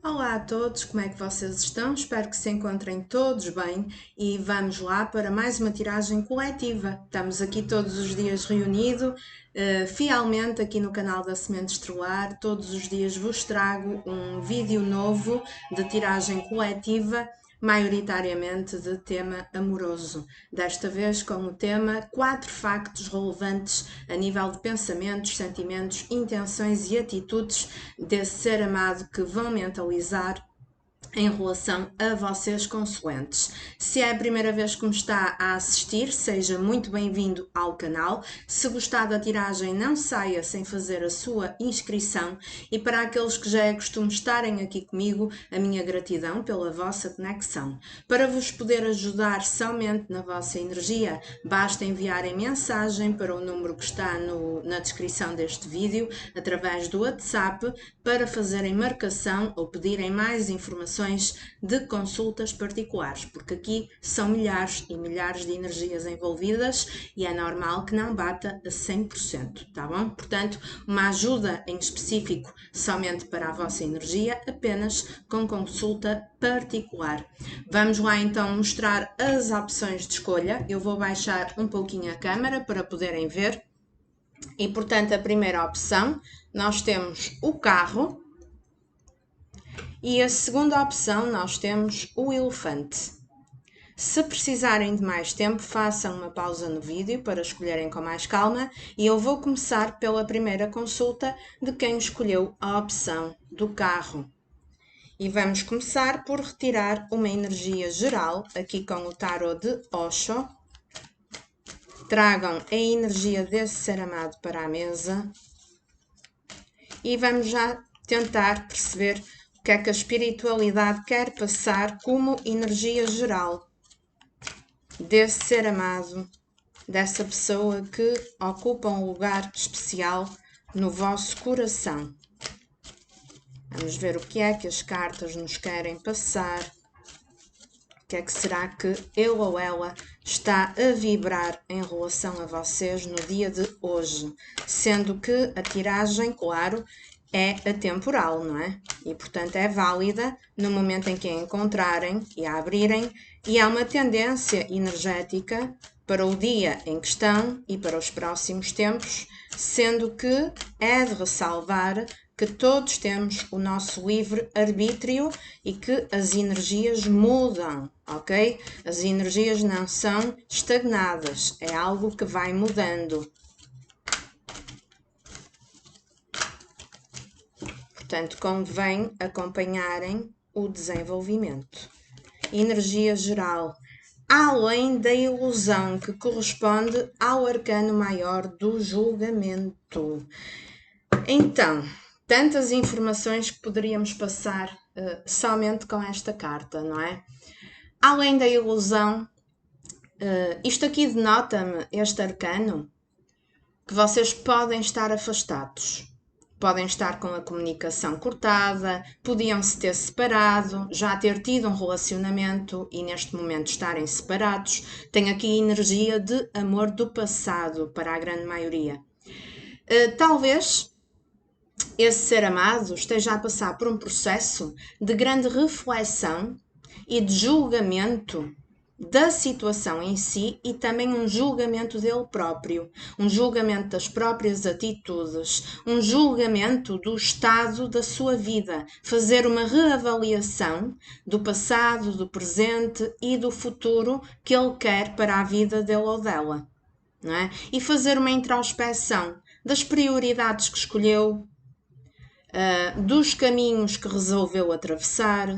Olá a todos, como é que vocês estão? Espero que se encontrem todos bem e vamos lá para mais uma tiragem coletiva. Estamos aqui todos os dias reunidos, fielmente aqui no canal da Semente Estrelar. Todos os dias vos trago um vídeo novo de tiragem coletiva, maioritariamente de tema amoroso. Desta vez com o tema 4 factos relevantes a nível de pensamentos, sentimentos, intenções e atitudes desse ser amado que vão mentalizar em relação a vocês consoantes. Se é a primeira vez que me está a assistir, seja muito bem-vindo ao canal. Se gostar da tiragem, não saia sem fazer a sua inscrição. E para aqueles que já é costume estarem aqui comigo, a minha gratidão pela vossa conexão. Para vos poder ajudar somente na vossa energia, basta enviarem mensagem para o número que está na descrição deste vídeo, através do WhatsApp, para fazerem marcação ou pedirem mais informações de consultas particulares, porque aqui são milhares e milhares de energias envolvidas e é normal que não bata a 100%, tá bom? Portanto, uma ajuda em específico somente para a vossa energia, apenas com consulta particular. Vamos lá então mostrar as opções de escolha. Eu vou baixar um pouquinho a câmera para poderem ver. E portanto, a primeira opção, nós temos o carro. E a segunda opção, nós temos o elefante. Se precisarem de mais tempo, façam uma pausa no vídeo para escolherem com mais calma e eu vou começar pela primeira consulta de quem escolheu a opção do carro. E vamos começar por retirar uma energia geral, aqui com o tarot de Osho. Tragam a energia desse ser amado para a mesa e vamos já tentar perceber o que é que a espiritualidade quer passar como energia geral desse ser amado, dessa pessoa que ocupa um lugar especial no vosso coração. Vamos ver o que é que as cartas nos querem passar. O que é que será que ele ou ela está a vibrar em relação a vocês no dia de hoje? Sendo que a tiragem, claro, é atemporal, não é? E, portanto, é válida no momento em que a encontrarem e a abrirem, e há uma tendência energética para o dia em questão e para os próximos tempos, sendo que é de ressalvar que todos temos o nosso livre-arbítrio e que as energias mudam, ok? As energias não são estagnadas, é algo que vai mudando. Portanto, convém acompanharem o desenvolvimento. Energia geral, além da ilusão que corresponde ao arcano maior do julgamento. Então, tantas informações que poderíamos passar somente com esta carta, não é? Além da ilusão, isto aqui denota-me, este arcano, que vocês podem estar afastados. Podem estar com a comunicação cortada, podiam-se ter separado, já ter tido um relacionamento e neste momento estarem separados. Tem aqui energia de amor do passado para a grande maioria. Talvez esse ser amado esteja a passar por um processo de grande reflexão e de julgamento da situação em si e também um julgamento dele próprio, um julgamento das próprias atitudes, um julgamento do estado da sua vida, fazer uma reavaliação do passado, do presente e do futuro que ele quer para a vida dele ou dela, não é? E fazer uma introspeção das prioridades que escolheu, dos caminhos que resolveu atravessar,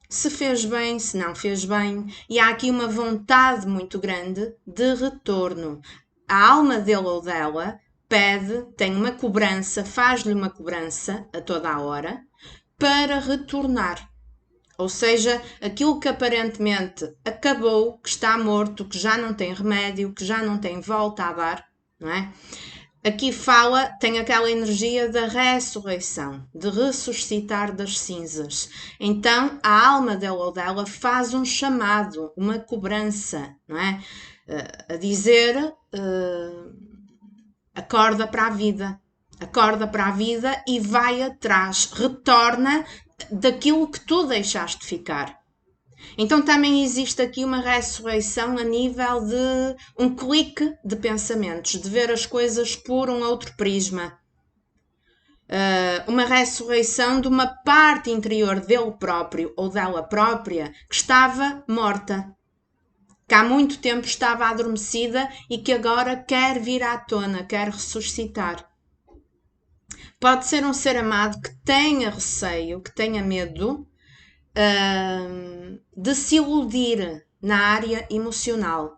se fez bem, se não fez bem, e há aqui uma vontade muito grande de retorno. A alma dele ou dela pede, tem uma cobrança, faz-lhe uma cobrança a toda a hora para retornar. Ou seja, aquilo que aparentemente acabou, que está morto, que já não tem remédio, que já não tem volta a dar, não é? Aqui fala, tem aquela energia da ressurreição, de ressuscitar das cinzas. Então, a alma dele ou dela faz um chamado, uma cobrança, não é? A dizer, acorda para a vida e vai atrás, retorna daquilo que tu deixaste ficar. Então também existe aqui uma ressurreição a nível de um clique de pensamentos, de ver as coisas por um outro prisma. Uma ressurreição de uma parte interior dele próprio ou dela própria que estava morta, que há muito tempo estava adormecida e que agora quer vir à tona, quer ressuscitar. Pode ser um ser amado que tenha receio, que tenha medo de se iludir na área emocional.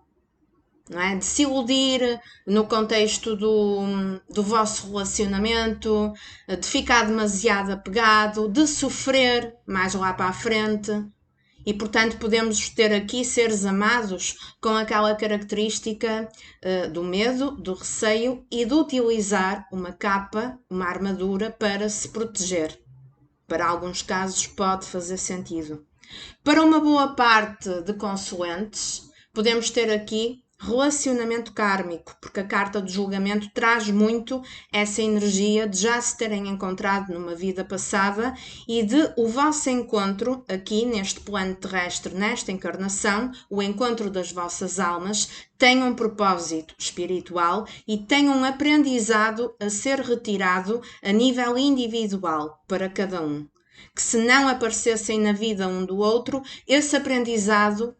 Não é? De se iludir no contexto do vosso relacionamento, de ficar demasiado apegado, de sofrer mais lá para a frente. E, portanto, podemos ter aqui seres amados com aquela característica do medo, do receio e de utilizar uma capa, uma armadura para se proteger. Para alguns casos pode fazer sentido. Para uma boa parte de consoantes, podemos ter aqui relacionamento kármico, porque a carta do julgamento traz muito essa energia de já se terem encontrado numa vida passada e de o vosso encontro aqui neste plano terrestre, nesta encarnação, o encontro das vossas almas, tem um propósito espiritual e tem um aprendizado a ser retirado a nível individual para cada um. Que se não aparecessem na vida um do outro, esse aprendizado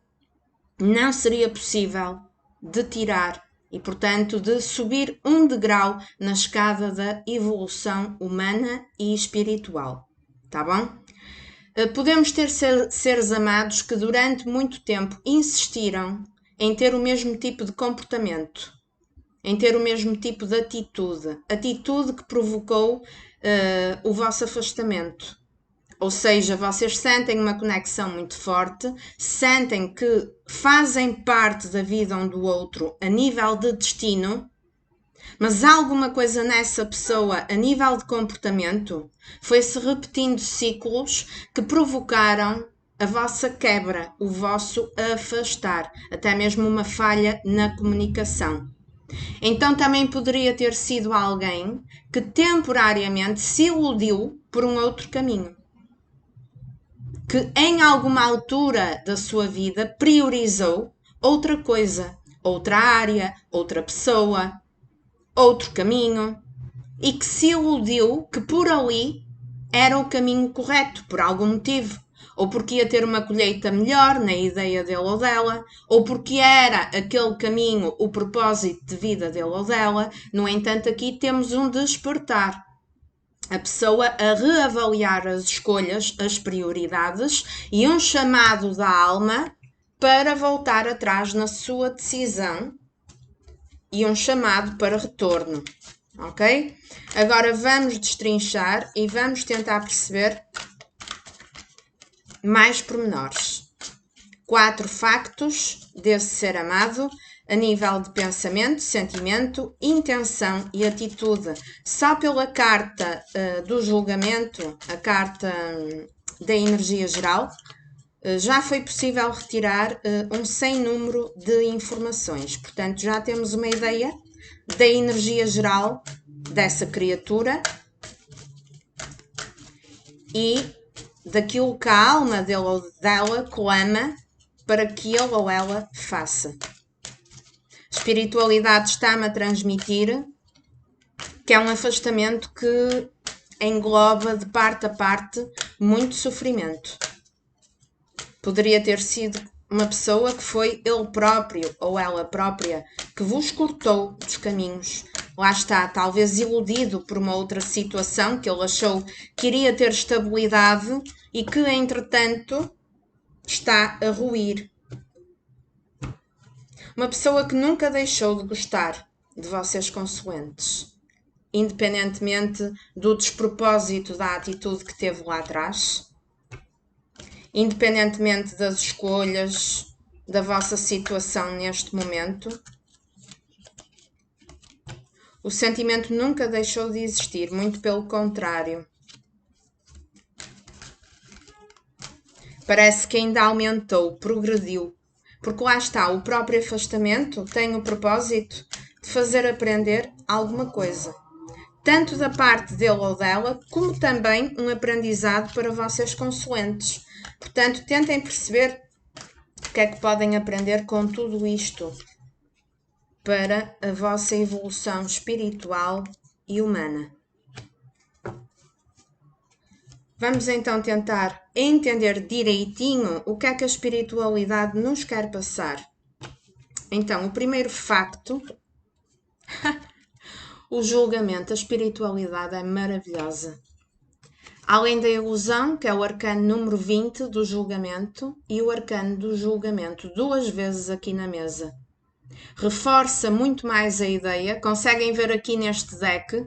não seria possível de tirar e, portanto, de subir um degrau na escada da evolução humana e espiritual. Tá bom? Podemos ter seres amados que durante muito tempo insistiram em ter o mesmo tipo de comportamento, em ter o mesmo tipo de atitude que provocou o vosso afastamento. Ou seja, vocês sentem uma conexão muito forte, sentem que fazem parte da vida um do outro a nível de destino, mas alguma coisa nessa pessoa a nível de comportamento foi-se repetindo ciclos que provocaram a vossa quebra, o vosso afastar, até mesmo uma falha na comunicação. Então também poderia ter sido alguém que temporariamente se iludiu por um outro caminho. Que em alguma altura da sua vida priorizou outra coisa, outra área, outra pessoa, outro caminho, e que se iludiu que por ali era o caminho correto, por algum motivo, ou porque ia ter uma colheita melhor na ideia dele ou dela, ou porque era aquele caminho o propósito de vida dele ou dela. No entanto, aqui temos um despertar. A pessoa a reavaliar as escolhas, as prioridades e um chamado da alma para voltar atrás na sua decisão e um chamado para retorno, ok? Agora vamos destrinchar e vamos tentar perceber mais pormenores. 4 factos desse ser amado a nível de pensamento, sentimento, intenção e atitude. Só pela carta do julgamento, a carta da energia geral, já foi possível retirar um sem número de informações. Portanto, já temos uma ideia da energia geral dessa criatura e daquilo que a alma dele ou dela clama para que ele ou ela faça. A espiritualidade está-me a transmitir que é um afastamento que engloba de parte a parte muito sofrimento. Poderia ter sido uma pessoa que foi ele próprio ou ela própria que vos cortou dos caminhos. Lá está, talvez iludido por uma outra situação que ele achou que iria ter estabilidade e que, entretanto, está a ruir. Uma pessoa que nunca deixou de gostar de vocês consoantes, independentemente do despropósito da atitude que teve lá atrás, independentemente das escolhas da vossa situação neste momento, o sentimento nunca deixou de existir, muito pelo contrário. Parece que ainda aumentou, progrediu. Porque lá está, o próprio afastamento tem o propósito de fazer aprender alguma coisa. tanto da parte dele ou dela, como também um aprendizado para vocês consulentes. Portanto, tentem perceber o que é que podem aprender com tudo isto para a vossa evolução espiritual e humana. Vamos então tentar entender direitinho o que é que a espiritualidade nos quer passar. Então, o primeiro facto, o julgamento. A espiritualidade é maravilhosa. Além da ilusão, que é o arcano número 20 do julgamento, e o arcano do julgamento, 2 vezes aqui na mesa. Reforça muito mais a ideia. Conseguem ver aqui neste deck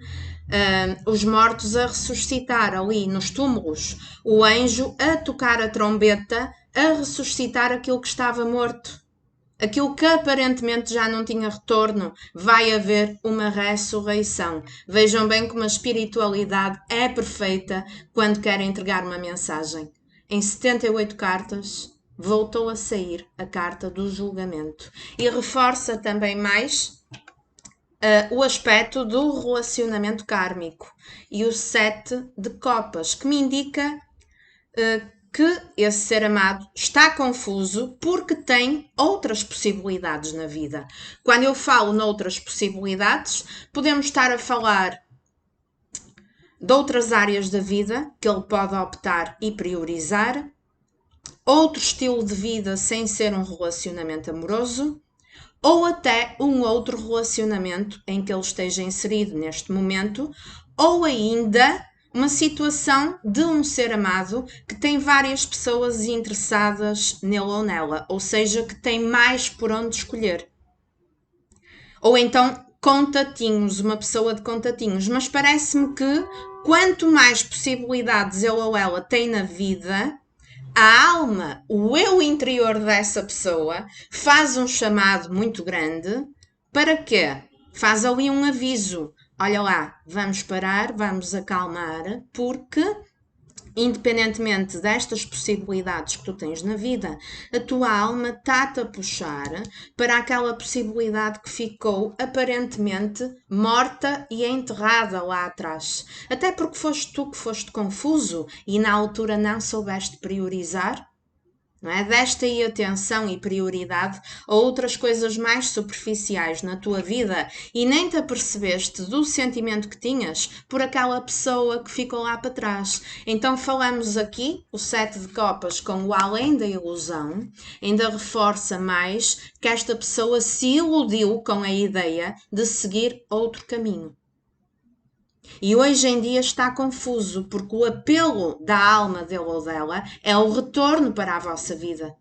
os mortos a ressuscitar ali nos túmulos, o anjo a tocar a trombeta, a ressuscitar aquilo que estava morto. Aquilo que aparentemente já não tinha retorno, vai haver uma ressurreição. Vejam bem como a espiritualidade é perfeita quando quer entregar uma mensagem. Em 78 cartas, voltou a sair a carta do julgamento. E reforça também mais o aspecto do relacionamento kármico. E o 7 de copas, que me indica que esse ser amado está confuso porque tem outras possibilidades na vida. Quando eu falo noutras possibilidades, podemos estar a falar de outras áreas da vida que ele pode optar e priorizar, outro estilo de vida sem ser um relacionamento amoroso, ou até um outro relacionamento em que ele esteja inserido neste momento, ou ainda uma situação de um ser amado que tem várias pessoas interessadas nele ou nela, ou seja, que tem mais por onde escolher. Ou então contatinhos, uma pessoa de contatinhos, mas parece-me que quanto mais possibilidades ele ou ela tem na vida, a alma, o eu interior dessa pessoa faz um chamado muito grande. Para quê? Faz ali um aviso. Olha lá, vamos parar, vamos acalmar, porque independentemente destas possibilidades que tu tens na vida, a tua alma está-te a puxar para aquela possibilidade que ficou aparentemente morta e enterrada lá atrás. Até porque foste tu que foste confuso e na altura não soubeste priorizar. Não é? Deste aí atenção e prioridade a outras coisas mais superficiais na tua vida e nem te apercebeste do sentimento que tinhas por aquela pessoa que ficou lá para trás. Então falamos aqui, o 7 de copas com o além da ilusão, ainda reforça mais que esta pessoa se iludiu com a ideia de seguir outro caminho. E hoje em dia está confuso, porque o apelo da alma dele ou dela é o retorno para a vossa vida.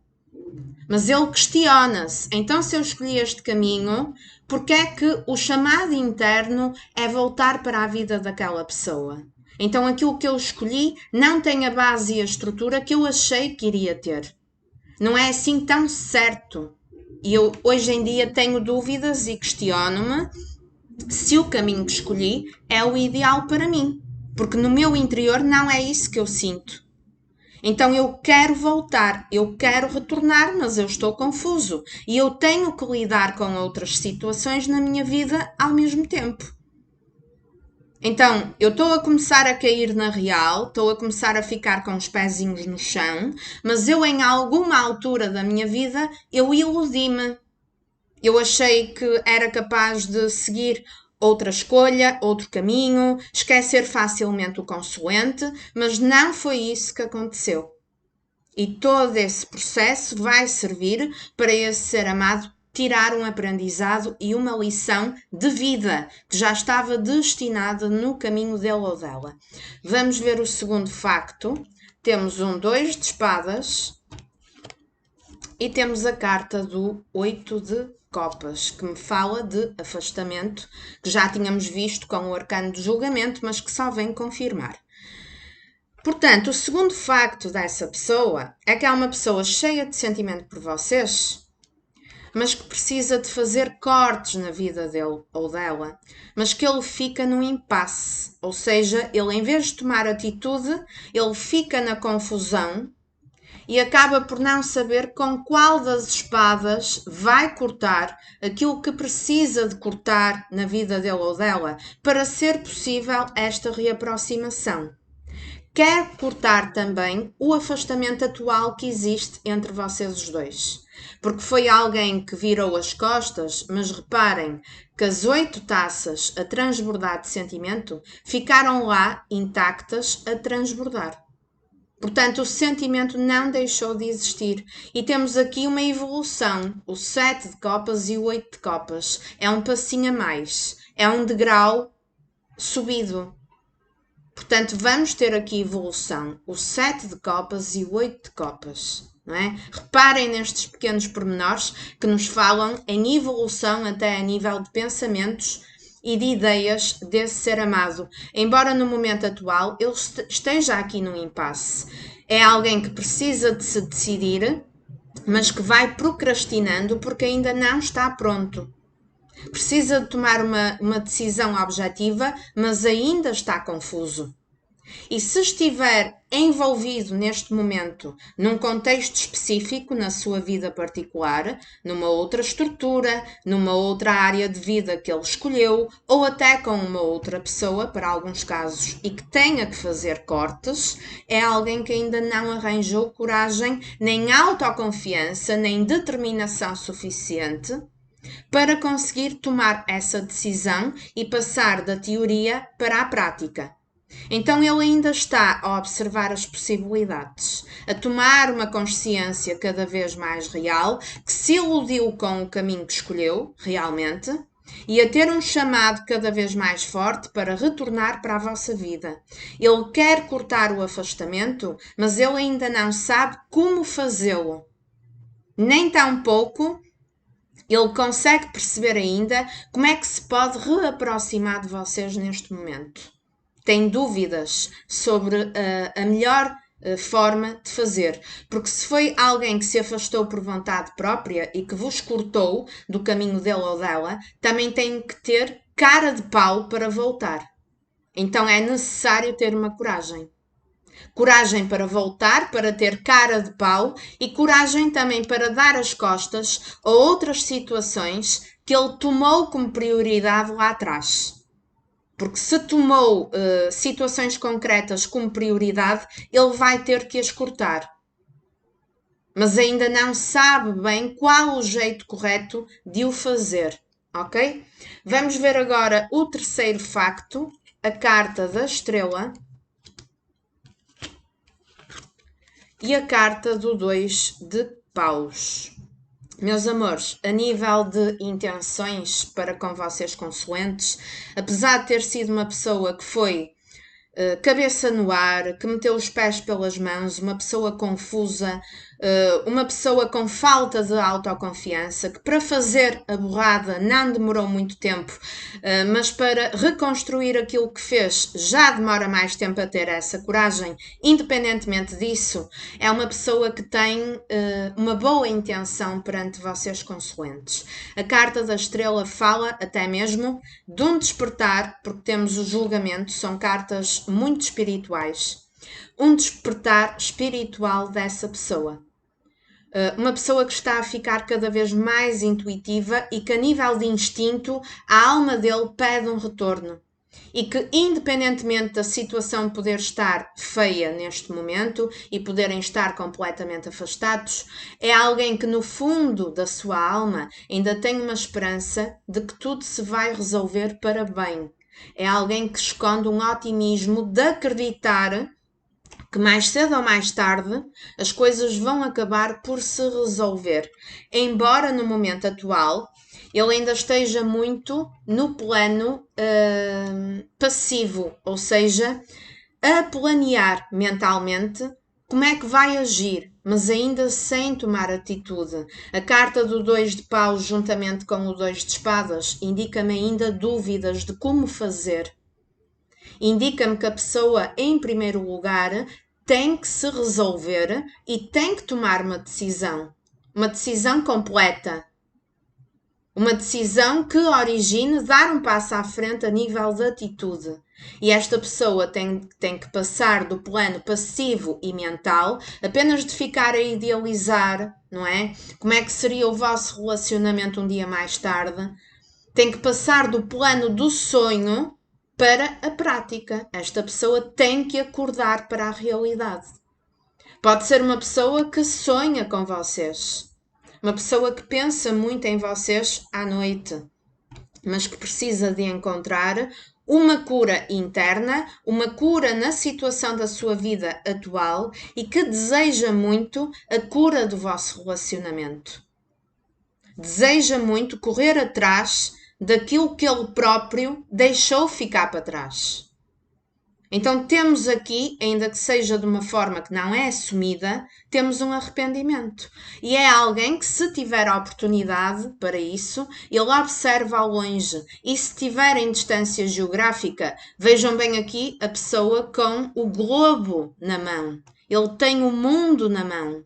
Mas ele questiona-se, então se eu escolhi este caminho, porque é que o chamado interno é voltar para a vida daquela pessoa? Então aquilo que eu escolhi não tem a base e a estrutura que eu achei que iria ter. Não é assim tão certo. E eu hoje em dia tenho dúvidas e questiono-me se o caminho que escolhi é o ideal para mim, porque no meu interior não é isso que eu sinto. Então eu quero voltar, eu quero retornar, mas eu estou confuso e eu tenho que lidar com outras situações na minha vida ao mesmo tempo. Então, eu estou a começar a cair na real, estou a começar a ficar com os pezinhos no chão, mas eu em alguma altura da minha vida, eu iludi-me. Eu achei que era capaz de seguir outra escolha, outro caminho, esquecer facilmente o consoante, mas não foi isso que aconteceu. E todo esse processo vai servir para esse ser amado tirar um aprendizado e uma lição de vida que já estava destinada no caminho dele ou dela. Vamos ver o segundo facto. Temos um 2 de espadas e temos a carta do 8 de copas, que me fala de afastamento, que já tínhamos visto com o arcano de julgamento, mas que só vem confirmar. Portanto, o segundo facto dessa pessoa é que é uma pessoa cheia de sentimento por vocês, mas que precisa de fazer cortes na vida dele ou dela, mas que ele fica num impasse, ou seja, ele em vez de tomar atitude, ele fica na confusão e acaba por não saber com qual das espadas vai cortar aquilo que precisa de cortar na vida dele ou dela para ser possível esta reaproximação. Quer cortar também o afastamento atual que existe entre vocês os dois. Porque foi alguém que virou as costas, mas reparem que as 8 taças a transbordar de sentimento ficaram lá intactas a transbordar. Portanto, o sentimento não deixou de existir. E temos aqui uma evolução. O 7 de copas e o 8 de copas. É um passinho a mais. É um degrau subido. Portanto, vamos ter aqui evolução. O 7 de copas e o 8 de copas. Não é? Reparem nestes pequenos pormenores que nos falam em evolução até a nível de pensamentos e de ideias desse ser amado. Embora no momento atual ele esteja aqui num impasse. É alguém que precisa de se decidir, mas que vai procrastinando porque ainda não está pronto. Precisa de tomar uma decisão objetiva, mas ainda está confuso. E se estiver envolvido neste momento num contexto específico na sua vida particular, numa outra estrutura, numa outra área de vida que ele escolheu, ou até com uma outra pessoa, para alguns casos, e que tenha que fazer cortes, é alguém que ainda não arranjou coragem, nem autoconfiança, nem determinação suficiente para conseguir tomar essa decisão e passar da teoria para a prática. Então ele ainda está a observar as possibilidades, a tomar uma consciência cada vez mais real, que se iludiu com o caminho que escolheu, realmente, e a ter um chamado cada vez mais forte para retornar para a vossa vida. Ele quer cortar o afastamento, mas ele ainda não sabe como fazê-lo. Nem tampouco ele consegue perceber ainda como é que se pode reaproximar de vocês neste momento. Tem dúvidas sobre a melhor forma de fazer. Porque se foi alguém que se afastou por vontade própria e que vos cortou do caminho dele ou dela, também tem que ter cara de pau para voltar. Então é necessário ter uma coragem. Coragem para voltar, para ter cara de pau e coragem também para dar as costas a outras situações que ele tomou como prioridade lá atrás. Porque se tomou situações concretas como prioridade, ele vai ter que as cortar. Mas ainda não sabe bem qual o jeito correto de o fazer, ok? Vamos ver agora o terceiro facto, a carta da estrela e a carta do 2 de paus. Meus amores, a nível de intenções para com vocês consoantes, apesar de ter sido uma pessoa que foi cabeça no ar, que meteu os pés pelas mãos, uma pessoa confusa, uma pessoa com falta de autoconfiança, que para fazer a borrada não demorou muito tempo, mas para reconstruir aquilo que fez já demora mais tempo a ter essa coragem. Independentemente disso, é uma pessoa que tem uma boa intenção perante vocês consoantes. A carta da estrela fala até mesmo de um despertar, porque temos o julgamento, são cartas muito espirituais. Um despertar espiritual dessa pessoa. Uma pessoa que está a ficar cada vez mais intuitiva e que a nível de instinto a alma dele pede um retorno. E que independentemente da situação poder estar feia neste momento e poderem estar completamente afastados, é alguém que no fundo da sua alma ainda tem uma esperança de que tudo se vai resolver para bem. É alguém que esconde um otimismo de acreditar que mais cedo ou mais tarde as coisas vão acabar por se resolver. Embora no momento atual ele ainda esteja muito no plano passivo, ou seja, a planear mentalmente como é que vai agir, mas ainda sem tomar atitude. A carta do 2 de paus juntamente com o 2 de espadas indica-me ainda dúvidas de como fazer. Indica-me que a pessoa, em primeiro lugar, tem que se resolver e tem que tomar uma decisão completa. Uma decisão que origine dar um passo à frente a nível de atitude. E esta pessoa tem que passar do plano passivo e mental, apenas de ficar a idealizar, não é? Como é que seria o vosso relacionamento um dia mais tarde? Tem que passar do plano do sonho para a prática. Esta pessoa tem que acordar para a realidade. Pode ser uma pessoa que sonha com vocês, uma pessoa que pensa muito em vocês à noite, mas que precisa de encontrar uma cura interna, uma cura na situação da sua vida atual e que deseja muito a cura do vosso relacionamento. Deseja muito correr atrás daquilo que ele próprio deixou ficar para trás. Então temos aqui, ainda que seja de uma forma que não é assumida, temos um arrependimento. E é alguém que, se tiver a oportunidade para isso, ele observa ao longe. E se tiver em distância geográfica, vejam bem aqui a pessoa com o globo na mão. Ele tem o mundo na mão.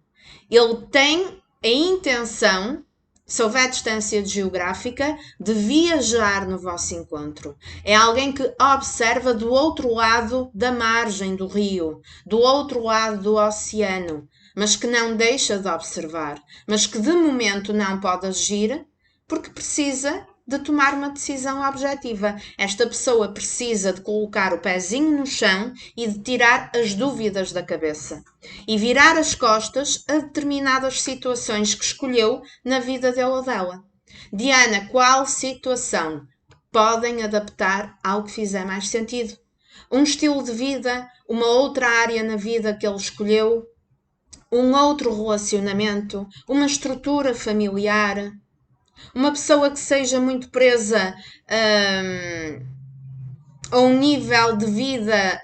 Ele tem a intenção, se houver distância geográfica, de viajar no vosso encontro. É alguém que observa do outro lado da margem do rio, do outro lado do oceano, mas que não deixa de observar, mas que de momento não pode agir porque precisa de tomar uma decisão objetiva. Esta pessoa precisa de colocar o pezinho no chão e de tirar as dúvidas da cabeça e virar as costas a determinadas situações que escolheu na vida dele ou dela. Diana, qual situação podem adaptar ao que fizer mais sentido? Um estilo de vida, uma outra área na vida que ele escolheu, um outro relacionamento, uma estrutura familiar, uma pessoa que seja muito presa a um nível de vida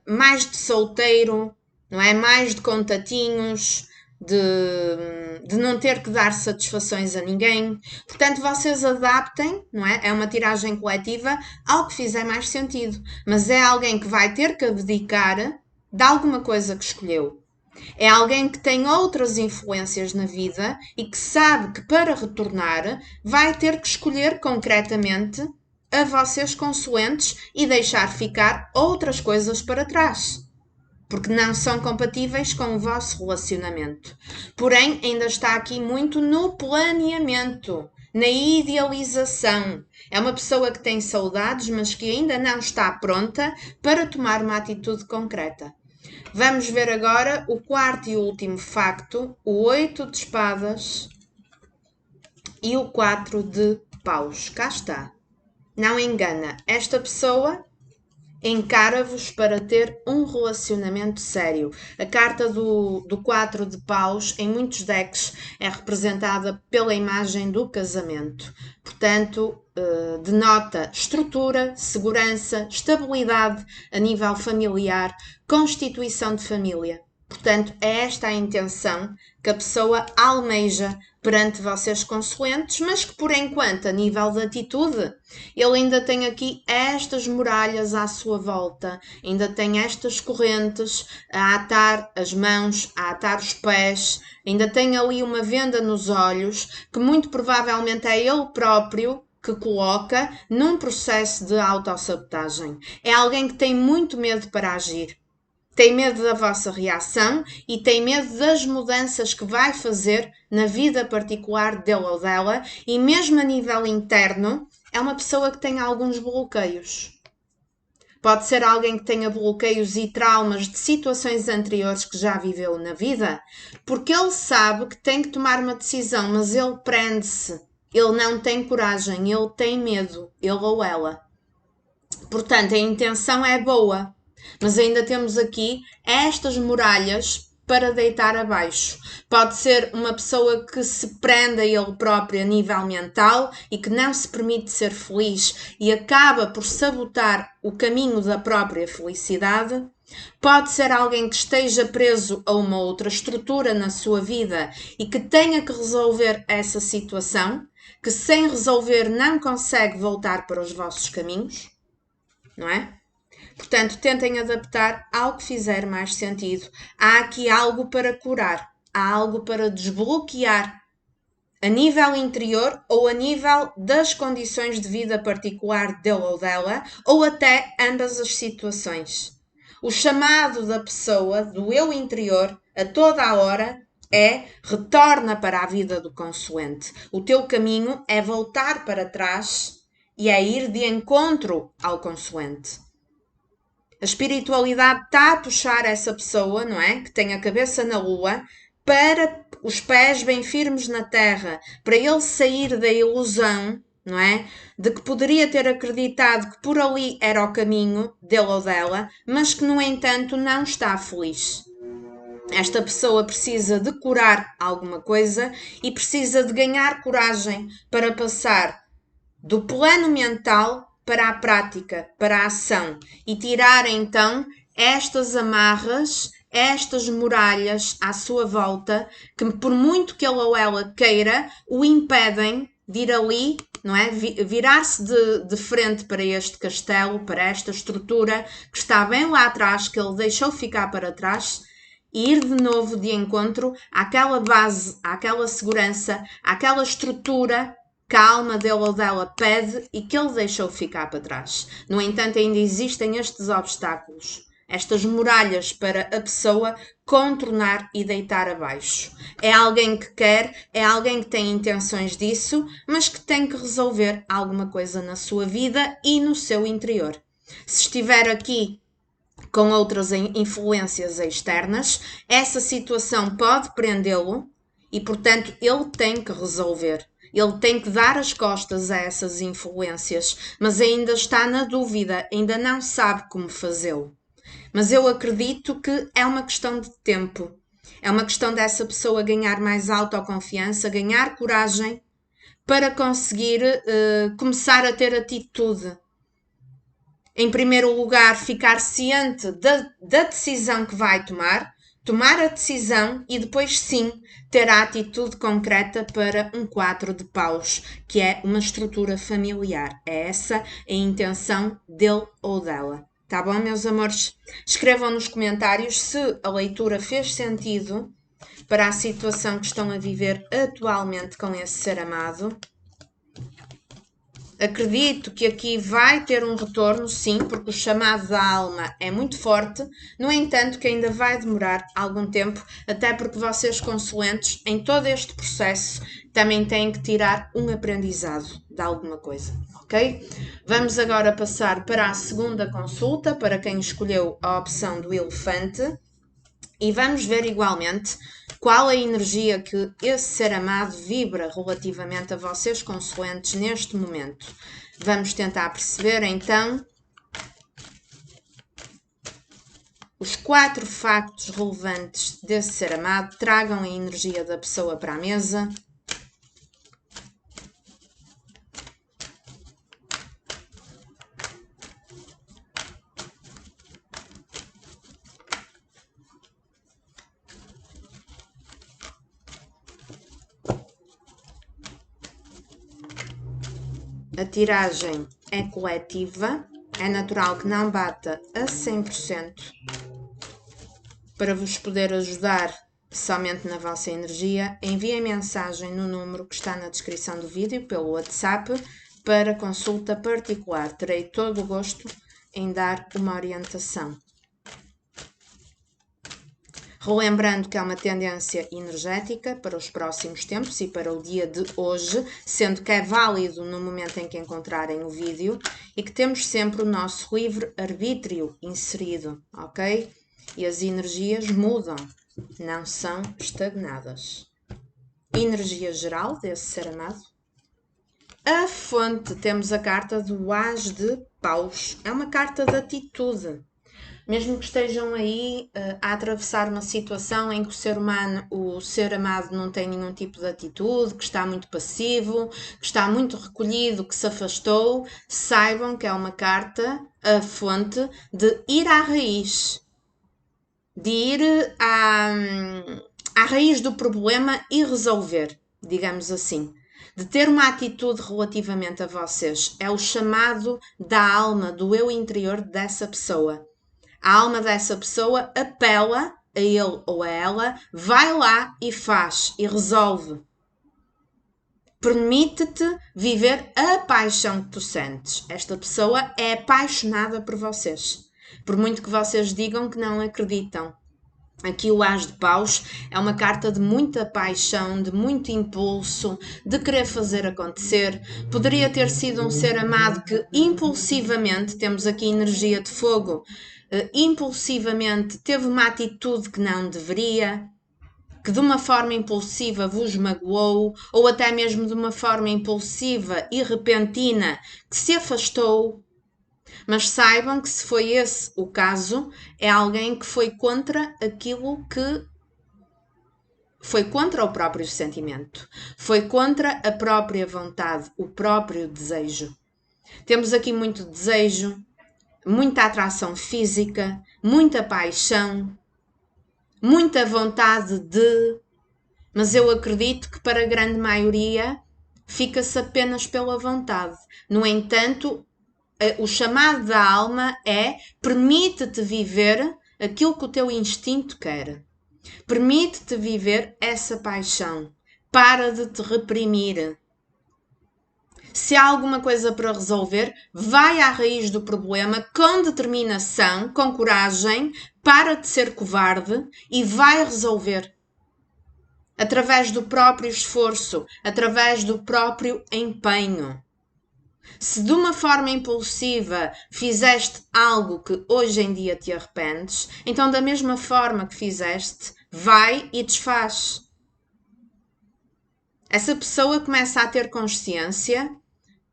mais de solteiro, não é? Mais de contatinhos, de não ter que dar satisfações a ninguém. Portanto, vocês adaptem, não é? É uma tiragem coletiva ao que fizer mais sentido. Mas é alguém que vai ter que abdicar de alguma coisa que escolheu. É alguém que tem outras influências na vida e que sabe que para retornar vai ter que escolher concretamente a vocês consoantes e deixar ficar outras coisas para trás, porque não são compatíveis com o vosso relacionamento. Porém, ainda está aqui muito no planeamento, na idealização. É uma pessoa que tem saudades, mas que ainda não está pronta para tomar uma atitude concreta. Vamos ver agora o quarto e último facto, o 8 de espadas e o 4 de paus. Cá está. Não engana, esta pessoa encara-vos para ter um relacionamento sério. A carta do 4 de paus, em muitos decks, é representada pela imagem do casamento. Portanto, denota estrutura, segurança, estabilidade a nível familiar, constituição de família. Portanto, é esta a intenção que a pessoa almeja perante vocês consoantes, mas que por enquanto, a nível de atitude, ele ainda tem aqui estas muralhas à sua volta, ainda tem estas correntes a atar as mãos, a atar os pés, ainda tem ali uma venda nos olhos, que muito provavelmente é ele próprio que coloca num processo de autossabotagem. É alguém que tem muito medo para agir. Tem medo da vossa reação e tem medo das mudanças que vai fazer na vida particular dele ou dela, e mesmo a nível interno, é uma pessoa que tem alguns bloqueios. Pode ser alguém que tenha bloqueios e traumas de situações anteriores que já viveu na vida, porque ele sabe que tem que tomar uma decisão, mas ele prende-se. Ele não tem coragem, ele tem medo, ele ou ela. Portanto, a intenção é boa, mas ainda temos aqui estas muralhas para deitar abaixo. Pode ser uma pessoa que se prende a ele próprio a nível mental e que não se permite ser feliz e acaba por sabotar o caminho da própria felicidade. Pode ser alguém que esteja preso a uma outra estrutura na sua vida e que tenha que resolver essa situação, que sem resolver não consegue voltar para os vossos caminhos, não é? Portanto, tentem adaptar ao que fizer mais sentido. Há aqui algo para curar, há algo para desbloquear a nível interior ou a nível das condições de vida particular dele ou dela, ou até ambas as situações. O chamado da pessoa, do eu interior, a toda a hora, é retorna para a vida do consoante. O teu caminho é voltar para trás e é ir de encontro ao consoante. A espiritualidade está a puxar essa pessoa, não é? Que tem a cabeça na lua, para os pés bem firmes na terra, para ele sair da ilusão, não é? De que poderia ter acreditado que por ali era o caminho dele ou dela, mas que, no entanto, não está feliz. Esta pessoa precisa de curar alguma coisa e precisa de ganhar coragem para passar do plano mental para a prática, para a ação e tirar então estas amarras, estas muralhas à sua volta, que por muito que ele ou ela queira, o impedem de ir ali, não é? Virar-se de frente para este castelo, para esta estrutura que está bem lá atrás, que ele deixou ficar para trás, e ir de novo de encontro àquela base, àquela segurança, àquela estrutura que a alma dele ou dela pede e que ele deixou ficar para trás. No entanto, ainda existem estes obstáculos, estas muralhas para a pessoa contornar e deitar abaixo. É alguém que quer, é alguém que tem intenções disso, mas que tem que resolver alguma coisa na sua vida e no seu interior. Se estiver aqui com outras influências externas, essa situação pode prendê-lo e, portanto, ele tem que resolver. Ele tem que dar as costas a essas influências, mas ainda está na dúvida, ainda não sabe como fazê-lo. Mas eu acredito que é uma questão de tempo. É uma questão dessa pessoa ganhar mais autoconfiança, ganhar coragem para conseguir começar a ter atitude. Em primeiro lugar, ficar ciente da decisão que vai tomar a decisão e depois sim ter a atitude concreta para um 4 de paus, que é uma estrutura familiar. É essa a intenção dele ou dela. Tá bom, meus amores? Escrevam nos comentários se a leitura fez sentido para a situação que estão a viver atualmente com esse ser amado. Acredito que aqui vai ter um retorno, sim, porque o chamado da alma é muito forte. No entanto, que ainda vai demorar algum tempo, até porque vocês, consulentes, em todo este processo, também têm que tirar um aprendizado de alguma coisa, ok? Vamos agora passar para a segunda consulta, para quem escolheu a opção do elefante. E vamos ver igualmente qual a energia que esse ser amado vibra relativamente a vocês, consulentes, neste momento. Vamos tentar perceber, então, os 4 factos relevantes desse ser amado. Tragam a energia da pessoa para a mesa. A tiragem é coletiva, é natural que não bata a 100%. Para vos poder ajudar somente na vossa energia, enviem mensagem no número que está na descrição do vídeo pelo WhatsApp para consulta particular. Terei todo o gosto em dar uma orientação. Relembrando que é uma tendência energética para os próximos tempos e para o dia de hoje, sendo que é válido no momento em que encontrarem o vídeo e que temos sempre o nosso livre-arbítrio inserido, ok? E as energias mudam, não são estagnadas. Energia geral desse ser amado. A fonte, temos a carta do As de Paus. É uma carta de atitude. Mesmo que estejam aí a atravessar uma situação em que o ser amado não tem nenhum tipo de atitude, que está muito passivo, que está muito recolhido, que se afastou, saibam que é uma carta, a fonte, de ir à raiz. De ir à raiz do problema e resolver, digamos assim. De ter uma atitude relativamente a vocês. É o chamado da alma, do eu interior dessa pessoa. A alma dessa pessoa apela a ele ou a ela, vai lá e faz e resolve. Permite-te viver a paixão que tu sentes. Esta pessoa é apaixonada por vocês. Por muito que vocês digam que não acreditam. Aqui o As de Paus é uma carta de muita paixão, de muito impulso, de querer fazer acontecer. Poderia ter sido um ser amado que impulsivamente, temos aqui energia de fogo, impulsivamente teve uma atitude que não deveria, que de uma forma impulsiva vos magoou, ou até mesmo de uma forma impulsiva e repentina que se afastou. Mas saibam que se foi esse o caso, é alguém que foi contra aquilo que foi contra o próprio sentimento, foi contra a própria vontade, o próprio desejo. Temos aqui muito desejo, muita atração física, muita paixão, muita vontade de, mas eu acredito que para a grande maioria fica-se apenas pela vontade. No entanto, o chamado da alma é: permite-te viver aquilo que o teu instinto quer. Permite-te viver essa paixão. Para de te reprimir. Se há alguma coisa para resolver, vai à raiz do problema com determinação, com coragem, para de ser covarde e vai resolver. Através do próprio esforço, através do próprio empenho. Se de uma forma impulsiva fizeste algo que hoje em dia te arrependes, então da mesma forma que fizeste, vai e desfaz. Essa pessoa começa a ter consciência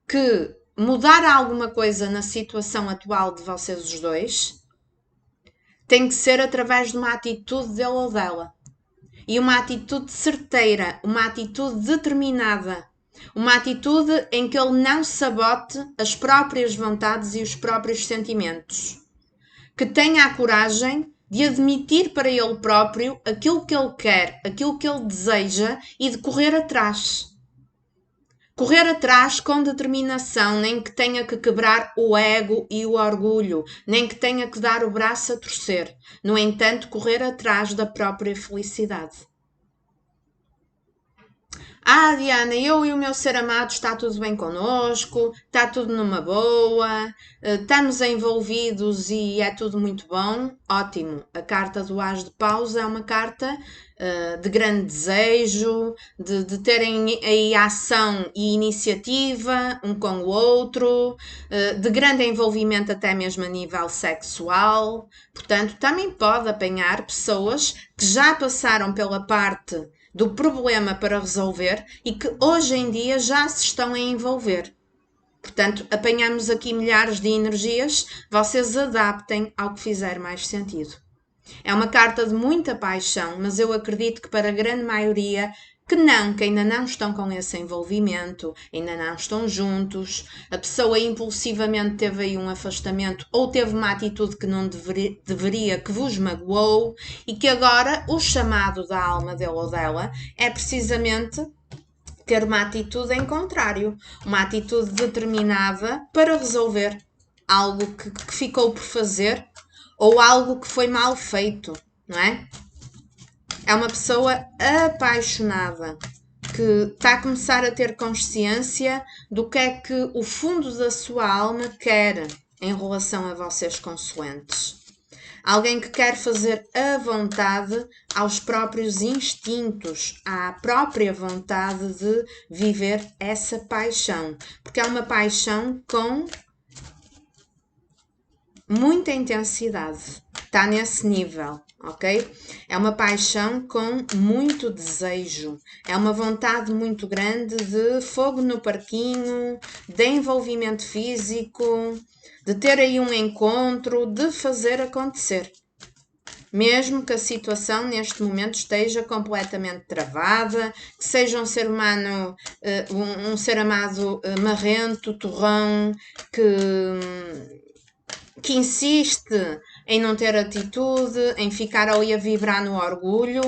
que mudar alguma coisa na situação atual de vocês os dois tem que ser através de uma atitude dele ou dela. E uma atitude certeira, uma atitude determinada. Uma atitude em que ele não sabote as próprias vontades e os próprios sentimentos. Que tenha a coragem de admitir para ele próprio aquilo que ele quer, aquilo que ele deseja e de correr atrás. Correr atrás com determinação, nem que tenha que quebrar o ego e o orgulho, nem que tenha que dar o braço a torcer. No entanto, correr atrás da própria felicidade. Diana, eu e o meu ser amado está tudo bem connosco, está tudo numa boa, estamos envolvidos e é tudo muito bom. Ótimo, a carta do As de Paus é uma carta de grande desejo, de terem aí ação e iniciativa um com o outro, de grande envolvimento até mesmo a nível sexual. Portanto, também pode apanhar pessoas que já passaram pela parte do problema para resolver e que hoje em dia já se estão a envolver. Portanto, apanhamos aqui milhares de energias, vocês adaptem ao que fizer mais sentido. É uma carta de muita paixão, mas eu acredito que para a grande maioria que ainda não estão com esse envolvimento, ainda não estão juntos, a pessoa impulsivamente teve aí um afastamento ou teve uma atitude que não deveria, que vos magoou e que agora o chamado da alma dele ou dela é precisamente ter uma atitude em contrário, uma atitude determinada para resolver algo que ficou por fazer ou algo que foi mal feito, não é? É uma pessoa apaixonada que está a começar a ter consciência do que é que o fundo da sua alma quer em relação a vocês consoantes. Alguém que quer fazer a vontade aos próprios instintos, à própria vontade de viver essa paixão. Porque é uma paixão com muita intensidade. Está nesse nível, ok? É uma paixão com muito desejo. É uma vontade muito grande de fogo no parquinho, de envolvimento físico, de ter aí um encontro, de fazer acontecer. Mesmo que a situação neste momento esteja completamente travada, que seja um ser humano, um ser amado marrento, torrão, que insiste em não ter atitude, em ficar ali a vibrar no orgulho.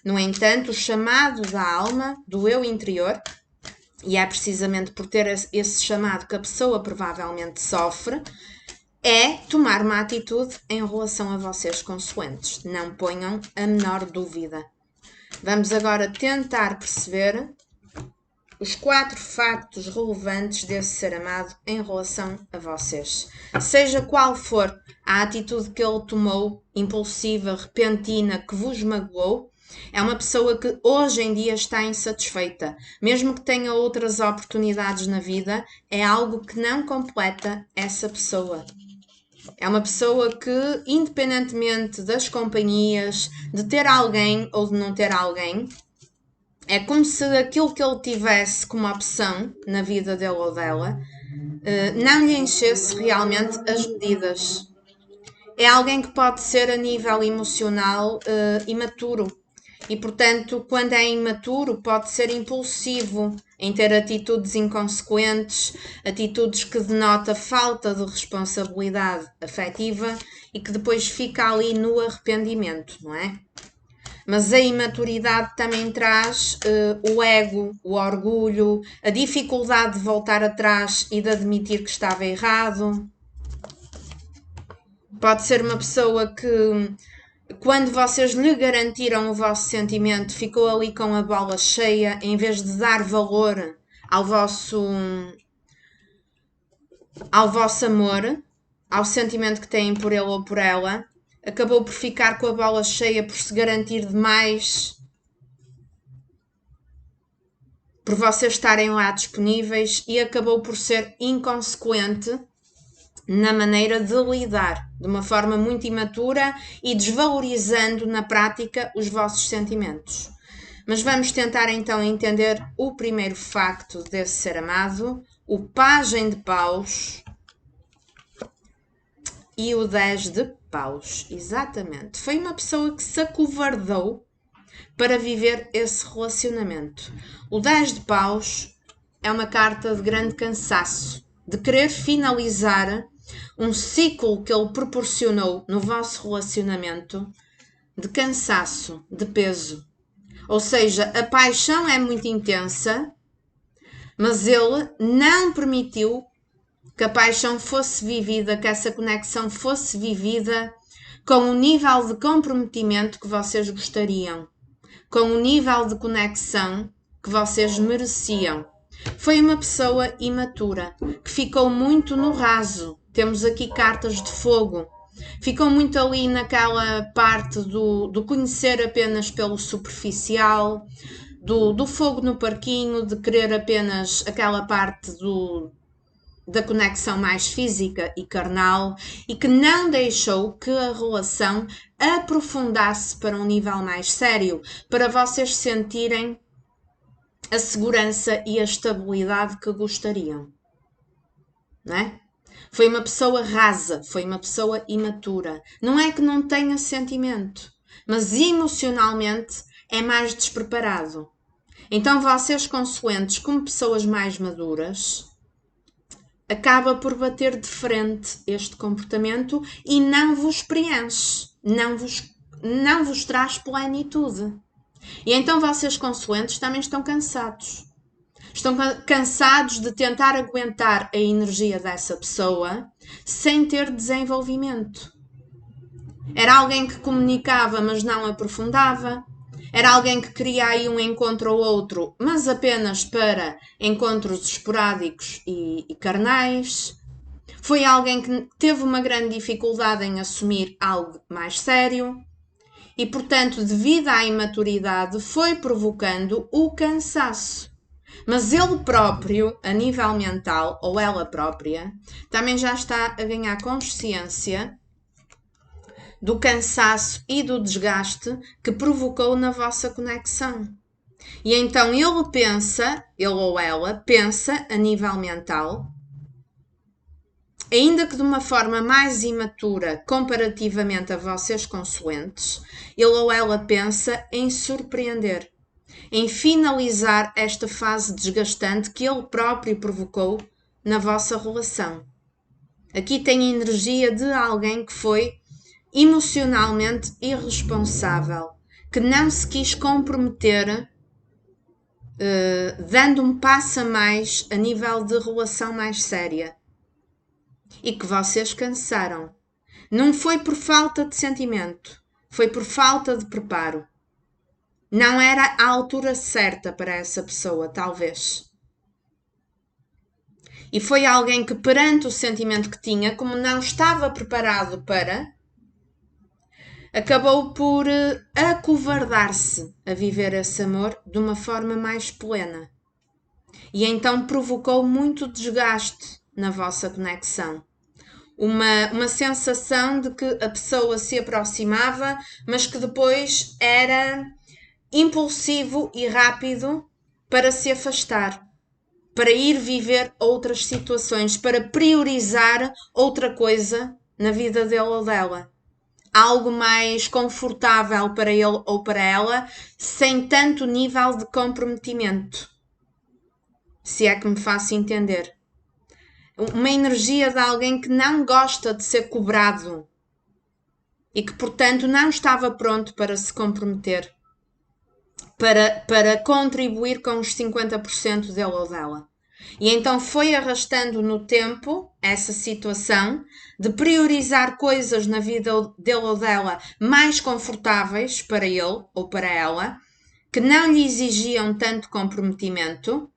No entanto, o chamado da alma, do eu interior, e é precisamente por ter esse chamado que a pessoa provavelmente sofre, é tomar uma atitude em relação a vocês consoantes. Não ponham a menor dúvida. Vamos agora tentar perceber os 4 factos relevantes desse ser amado em relação a vocês. Seja qual for a atitude que ele tomou, impulsiva, repentina, que vos magoou, é uma pessoa que hoje em dia está insatisfeita. Mesmo que tenha outras oportunidades na vida, é algo que não completa essa pessoa. É uma pessoa que, independentemente das companhias, de ter alguém ou de não ter alguém, é como se aquilo que ele tivesse como opção na vida dele ou dela não lhe enchesse realmente as medidas. É alguém que pode ser a nível emocional imaturo. E, portanto, quando é imaturo, pode ser impulsivo em ter atitudes inconsequentes, atitudes que denotam falta de responsabilidade afetiva e que depois fica ali no arrependimento, não é? Mas a imaturidade também traz o ego, o orgulho, a dificuldade de voltar atrás e de admitir que estava errado. Pode ser uma pessoa que, quando vocês lhe garantiram o vosso sentimento, ficou ali com a bola cheia, em vez de dar valor ao vosso amor, ao sentimento que têm por ele ou por ela, acabou por ficar com a bola cheia, por se garantir demais, por vocês estarem lá disponíveis, e acabou por ser inconsequente na maneira de lidar, de uma forma muito imatura e desvalorizando na prática os vossos sentimentos. Mas vamos tentar então entender o primeiro facto desse ser amado, o pajem de paus e o 10 de paus. Exatamente. Foi uma pessoa que se acovardou para viver esse relacionamento. O 10 de paus é uma carta de grande cansaço, de querer finalizar um ciclo que ele proporcionou no vosso relacionamento, de cansaço, de peso. Ou seja, a paixão é muito intensa, mas ele não permitiu que a paixão fosse vivida, que essa conexão fosse vivida com o nível de comprometimento que vocês gostariam, com o nível de conexão que vocês mereciam. Foi uma pessoa imatura, que ficou muito no raso. Temos aqui cartas de fogo. Ficou muito ali naquela parte do conhecer apenas pelo superficial, do fogo no parquinho, de querer apenas aquela parte da conexão mais física e carnal, e que não deixou que a relação aprofundasse para um nível mais sério, para vocês sentirem a segurança e a estabilidade que gostariam, não é? Foi uma pessoa rasa, foi uma pessoa imatura. Não é que não tenha sentimento, mas emocionalmente é mais despreparado. Então vocês, consoantes como pessoas mais maduras, acaba por bater de frente este comportamento e não vos preenche, não vos traz plenitude. E então vocês, consoantes, também estão cansados. Estão cansados de tentar aguentar a energia dessa pessoa sem ter desenvolvimento. Era alguém que comunicava, mas não aprofundava. Era alguém que queria aí um encontro ou outro, mas apenas para encontros esporádicos e carnais. Foi alguém que teve uma grande dificuldade em assumir algo mais sério. E, portanto, devido à imaturidade, foi provocando o cansaço. Mas ele próprio, a nível mental, ou ela própria, também já está a ganhar consciência do cansaço e do desgaste que provocou na vossa conexão. E então ele ou ela pensa a nível mental, ainda que de uma forma mais imatura comparativamente a vocês, consoantes, ele ou ela pensa em surpreender, em finalizar esta fase desgastante que ele próprio provocou na vossa relação. Aqui tem a energia de alguém que foi emocionalmente irresponsável, que não se quis comprometer, dando um passo a mais a nível de relação mais séria. E que vocês cansaram. Não foi por falta de sentimento, foi por falta de preparo. Não era a altura certa para essa pessoa, talvez. E foi alguém que, perante o sentimento que tinha, como não estava preparado para, acabou por acovardar-se a viver esse amor de uma forma mais plena. E então provocou muito desgaste na vossa conexão. Uma sensação de que a pessoa se aproximava, mas que depois era impulsivo e rápido para se afastar, para ir viver outras situações, para priorizar outra coisa na vida dele ou dela. Algo mais confortável para ele ou para ela, sem tanto nível de comprometimento. Se é que me faço entender. Uma energia de alguém que não gosta de ser cobrado e que, portanto, não estava pronto para se comprometer, para contribuir com os 50% dele ou dela. E então foi arrastando no tempo essa situação de priorizar coisas na vida dele ou dela mais confortáveis para ele ou para ela, que não lhe exigiam tanto comprometimento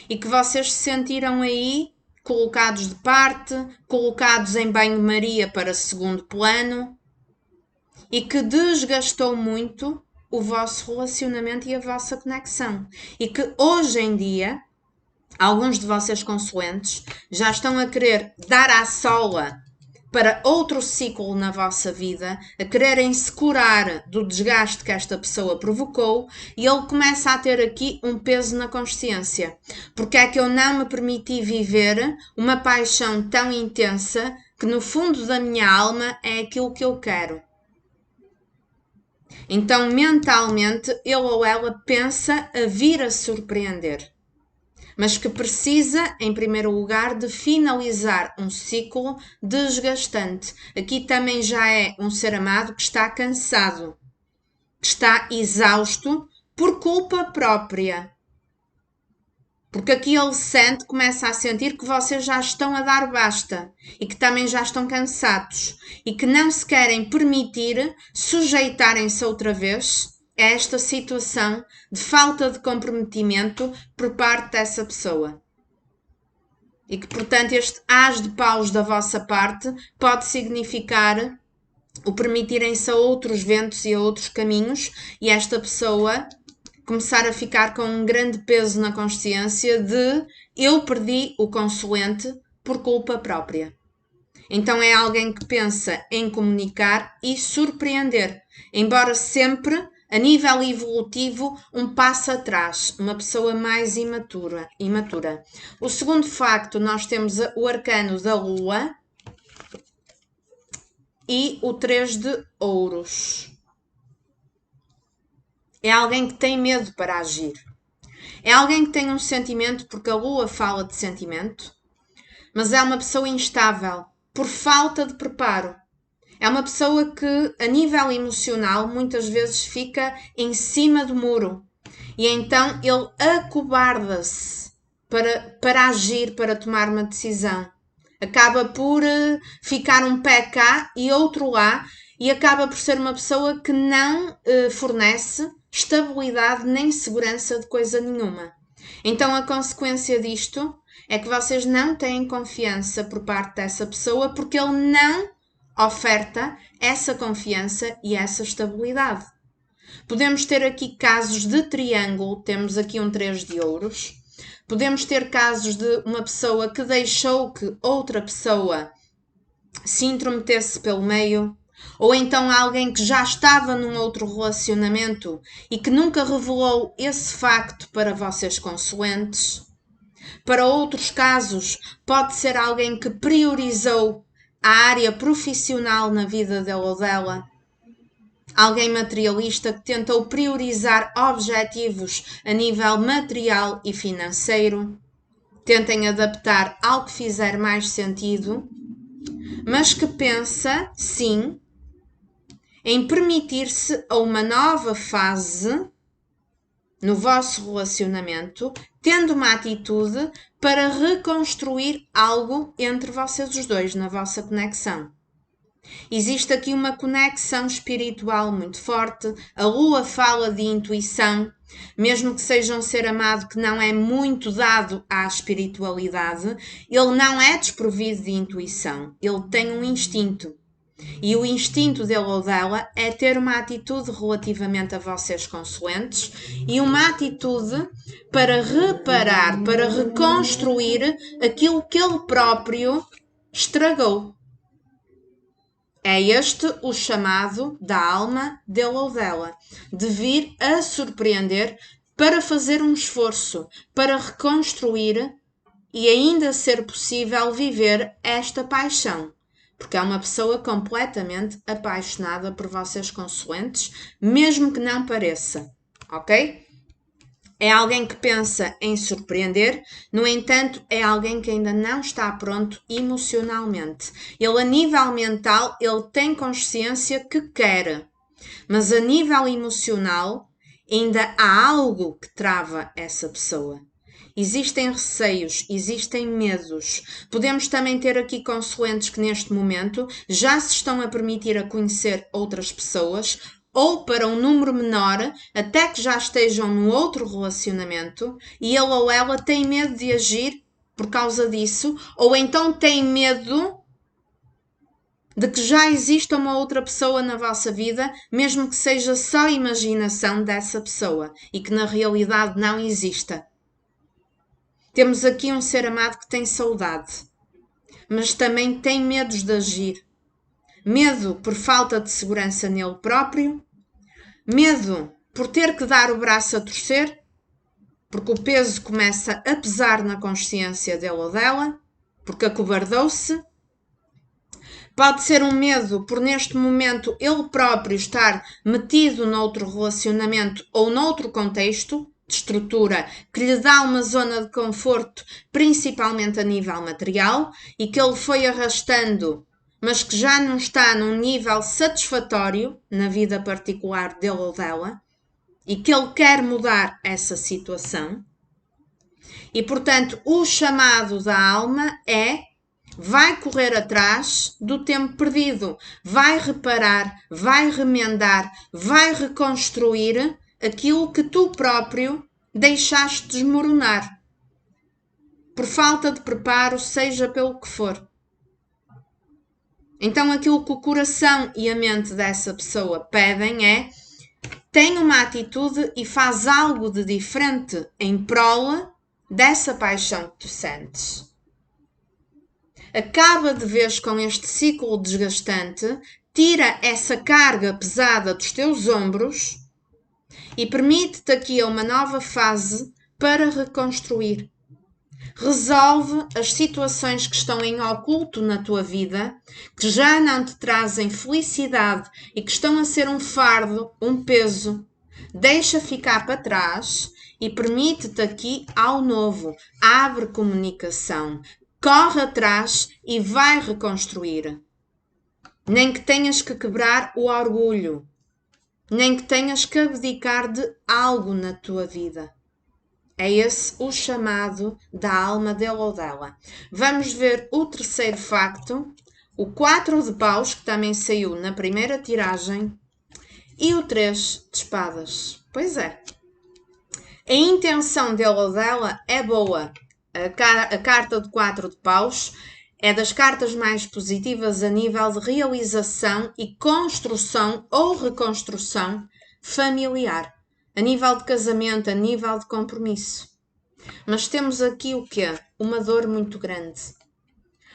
e que vocês se sentiram aí colocados de parte, colocados em banho-maria para segundo plano e que desgastou muito o vosso relacionamento e a vossa conexão. E que hoje em dia, alguns de vocês consulentes já estão a querer dar à sola para outro ciclo na vossa vida, a quererem se curar do desgaste que esta pessoa provocou, e ele começa a ter aqui um peso na consciência. Porque é que eu não me permiti viver uma paixão tão intensa que no fundo da minha alma é aquilo que eu quero? Então, mentalmente, ele ou ela pensa a vir a surpreender, mas que precisa, em primeiro lugar, de finalizar um ciclo desgastante. Aqui também já é um ser amado que está cansado, que está exausto por culpa própria. Porque aqui ele sente, começa a sentir que vocês já estão a dar basta e que também já estão cansados e que não se querem permitir sujeitarem-se outra vez a esta situação de falta de comprometimento por parte dessa pessoa. E que, portanto, este as de paus da vossa parte pode significar o permitirem-se a outros ventos e a outros caminhos e esta pessoa começar a ficar com um grande peso na consciência de eu perdi o consulente por culpa própria. Então é alguém que pensa em comunicar e surpreender, embora sempre a nível evolutivo um passo atrás, uma pessoa mais imatura. O segundo facto, nós temos o arcano da Lua e o 3 de ouros. É alguém que tem medo para agir. É alguém que tem um sentimento, porque a Lua fala de sentimento, mas é uma pessoa instável, por falta de preparo. É uma pessoa que, a nível emocional, muitas vezes fica em cima do muro. E então ele acobarda-se para agir, para tomar uma decisão. Acaba por ficar um pé cá e outro lá, e acaba por ser uma pessoa que não fornece estabilidade nem segurança de coisa nenhuma. Então a consequência disto é que vocês não têm confiança por parte dessa pessoa porque ele não oferta essa confiança e essa estabilidade. Podemos ter aqui casos de triângulo, temos aqui um 3 de ouros. Podemos ter casos de uma pessoa que deixou que outra pessoa se intrometesse pelo meio, ou então alguém que já estava num outro relacionamento e que nunca revelou esse facto para vocês consulentes. Para outros casos, pode ser alguém que priorizou a área profissional na vida dele ou dela. Alguém materialista que tentou priorizar objetivos a nível material e financeiro. Tentem adaptar ao que fizer mais sentido, mas que pensa, sim, em permitir-se a uma nova fase no vosso relacionamento, tendo uma atitude para reconstruir algo entre vocês os dois, na vossa conexão. Existe aqui uma conexão espiritual muito forte. A Lua fala de intuição, mesmo que seja um ser amado que não é muito dado à espiritualidade, ele não é desprovido de intuição, ele tem um instinto. E o instinto dele ou dela é ter uma atitude relativamente a vocês consoantes e uma atitude para reparar, para reconstruir aquilo que ele próprio estragou. É este o chamado da alma dele ou dela, de vir a surpreender para fazer um esforço, para reconstruir e ainda ser possível viver esta paixão. Porque é uma pessoa completamente apaixonada por vocês consoantes, mesmo que não pareça, ok? É alguém que pensa em surpreender, no entanto, é alguém que ainda não está pronto emocionalmente. Ele, a nível mental, ele tem consciência que quer, mas a nível emocional, ainda há algo que trava essa pessoa. Existem receios, existem medos. Podemos também ter aqui consoantes que neste momento já se estão a permitir a conhecer outras pessoas, ou para um número menor, até que já estejam num outro relacionamento, e ele ou ela tem medo de agir por causa disso, ou então tem medo de que já exista uma outra pessoa na vossa vida, mesmo que seja só imaginação dessa pessoa, e que na realidade não exista. Temos aqui um ser amado que tem saudade, mas também tem medos de agir. Medo por falta de segurança nele próprio, medo por ter que dar o braço a torcer, porque o peso começa a pesar na consciência dele ou dela, porque acovardou-se. Pode ser um medo por neste momento ele próprio estar metido noutro relacionamento ou noutro contexto de estrutura que lhe dá uma zona de conforto, principalmente a nível material, e que ele foi arrastando, mas que já não está num nível satisfatório na vida particular dele ou dela, e que ele quer mudar essa situação. E, portanto, o chamado da alma é: vai correr atrás do tempo perdido, vai reparar, vai remendar, vai reconstruir aquilo que tu próprio deixaste desmoronar. Por falta de preparo, seja pelo que for. Então aquilo que o coração e a mente dessa pessoa pedem é: tem uma atitude e faz algo de diferente em prol dessa paixão que tu sentes. Acaba de vez com este ciclo desgastante, tira essa carga pesada dos teus ombros e permite-te aqui a uma nova fase para reconstruir. Resolve as situações que estão em oculto na tua vida, que já não te trazem felicidade e que estão a ser um fardo, um peso. Deixa ficar para trás e permite-te aqui ao novo. Abre comunicação, corre atrás e vai reconstruir. Nem que tenhas que quebrar o orgulho, nem que tenhas que abdicar de algo na tua vida. É esse o chamado da alma dele ou dela. Vamos ver o terceiro facto, o 4 de paus, que também saiu na primeira tiragem, e o 3 de espadas. Pois é. A intenção dele ou dela é boa. A carta de 4 de paus é das cartas mais positivas a nível de realização e construção ou reconstrução familiar. A nível de casamento, a nível de compromisso. Mas temos aqui o quê? Uma dor muito grande.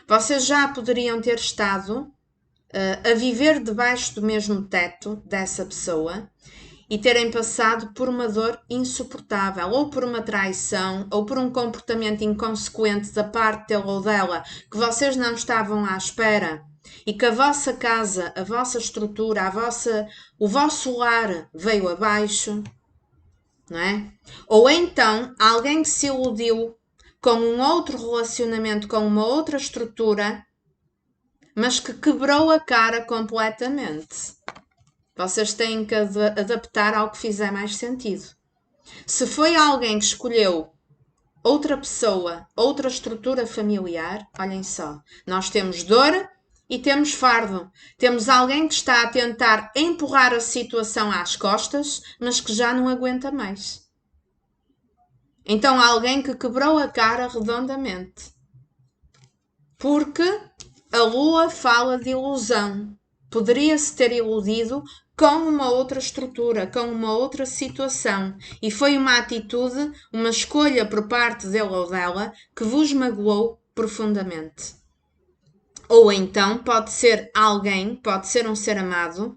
Vocês já poderiam ter estado a viver debaixo do mesmo teto dessa pessoa e terem passado por uma dor insuportável, ou por uma traição, ou por um comportamento inconsequente da parte dele ou dela, que vocês não estavam à espera, e que a vossa casa, a vossa estrutura, o vosso lar veio abaixo. Não é? Ou então alguém que se iludiu com um outro relacionamento, com uma outra estrutura, mas que quebrou a cara completamente. Vocês têm que adaptar ao que fizer mais sentido. Se foi alguém que escolheu outra pessoa, outra estrutura familiar, olhem só, nós temos dor e temos fardo. Temos alguém que está a tentar empurrar a situação às costas, mas que já não aguenta mais. Então, alguém que quebrou a cara redondamente. Porque a lua fala de ilusão. Poderia-se ter iludido com uma outra estrutura, com uma outra situação. E foi uma atitude, uma escolha por parte dele ou dela que vos magoou profundamente. Ou então pode ser alguém, pode ser um ser amado,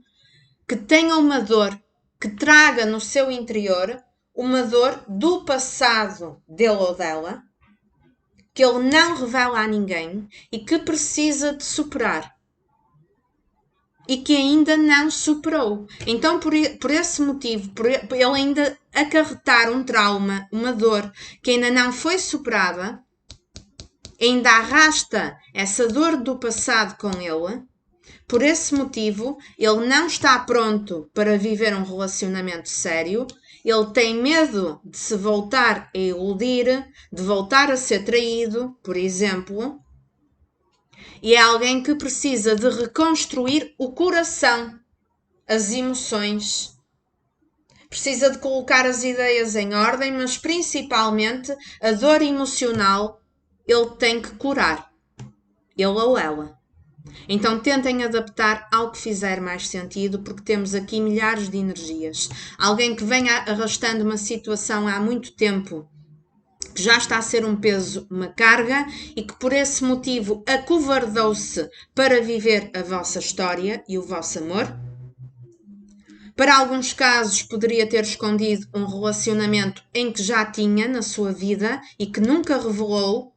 que tenha uma dor, que traga no seu interior uma dor do passado dele ou dela, que ele não revela a ninguém e que precisa de superar. E que ainda não superou. Então, por esse motivo, por ele ainda acarretar um trauma, uma dor que ainda não foi superada, ainda arrasta essa dor do passado com ele. Por esse motivo, ele não está pronto para viver um relacionamento sério. Ele tem medo de se voltar a iludir, de voltar a ser traído, por exemplo. E é alguém que precisa de reconstruir o coração, as emoções. Precisa de colocar as ideias em ordem, mas principalmente a dor emocional ele tem que curar. Ele ou ela. Então tentem adaptar ao que fizer mais sentido, porque temos aqui milhares de energias. Alguém que vem arrastando uma situação há muito tempo, que já está a ser um peso, uma carga, e que por esse motivo acovardou-se para viver a vossa história e o vosso amor. Para alguns casos poderia ter escondido um relacionamento em que já tinha na sua vida e que nunca revelou,